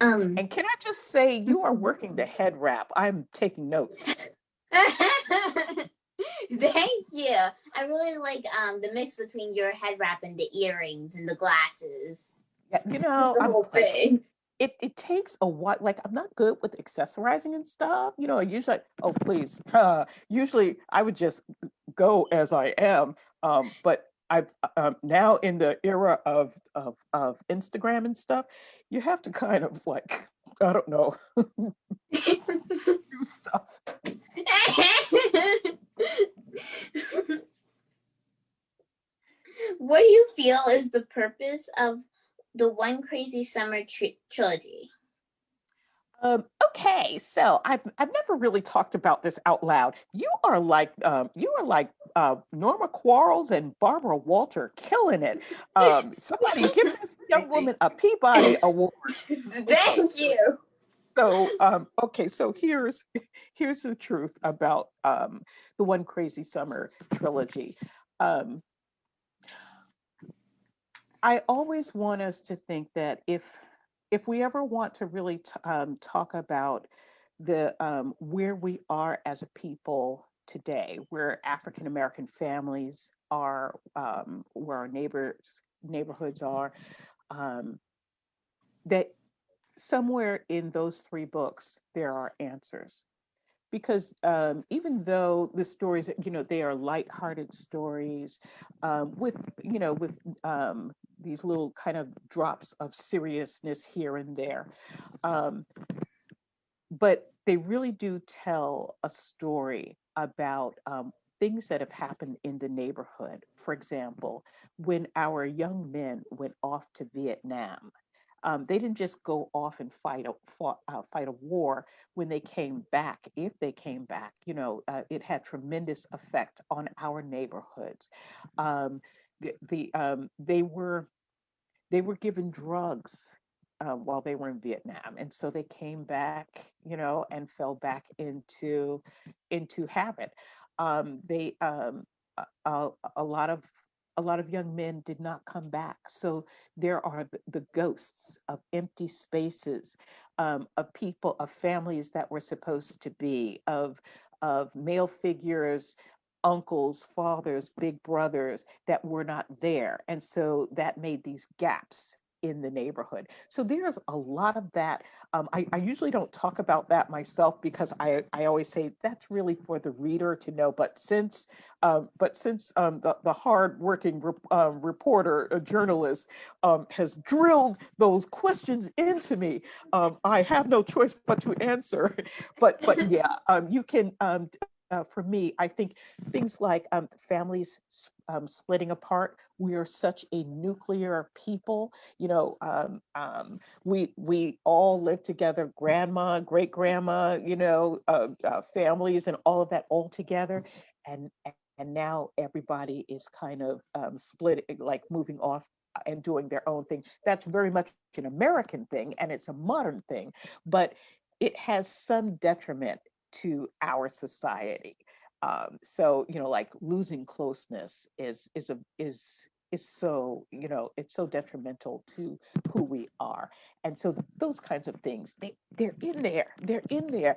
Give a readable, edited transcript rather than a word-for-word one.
And can I just say, you are working the head wrap. I'm taking notes. Thank you. I really like the mix between your head wrap and the earrings and the glasses. Yeah, Just the I'm whole like, thing. it takes a while. Like, I'm not good with accessorizing and stuff. I usually, oh please, usually I would just go as I am. But I've now in the era of Instagram and stuff, you have to kind of like, I don't know, do stuff. What do you feel is the purpose of the One Crazy Summer trilogy? Okay, so I've never really talked about this out loud. You are like Norma Quarles and Barbara Walter, killing it. Somebody give this young woman a Peabody Award. Okay, Thank you. so here's the truth about the One Crazy Summer trilogy. Um, I always want us to think that if we ever want to really talk about the where we are as a people today, where African American families are, where our neighborhoods are, um, that somewhere in those three books there are answers. Because even though the stories, they are lighthearted stories, with with these little kind of drops of seriousness here and there, um, but they really do tell a story about things that have happened in the neighborhood. For example, when our young men went off to Vietnam, they didn't just go off and fight a war. When they came back, if they came back, it had tremendous effect on our neighborhoods. Um, they were given drugs while they were in Vietnam, and so they came back, and fell back into habit. They a, a lot of young men did not come back. So there are the ghosts of empty spaces, of people, of families that were supposed to be, of male figures, uncles, fathers, big brothers that were not there. And so that made these gaps in the neighborhood. So there's a lot of that. I usually don't talk about that myself because I always say that's really for the reader to know. But since the hardworking reporter, journalist, has drilled those questions into me, I have no choice but to answer. But yeah, you can. For me, I think things like splitting apart. We are such a nuclear people. We all live together, grandma, great grandma, families, and all of that all together, and now everybody is kind of split, like moving off and doing their own thing. That's very much an American thing, and it's a modern thing, but it has some detriment to our society. So like losing closeness is so it's so detrimental to who we are. And so those kinds of things, they're in there,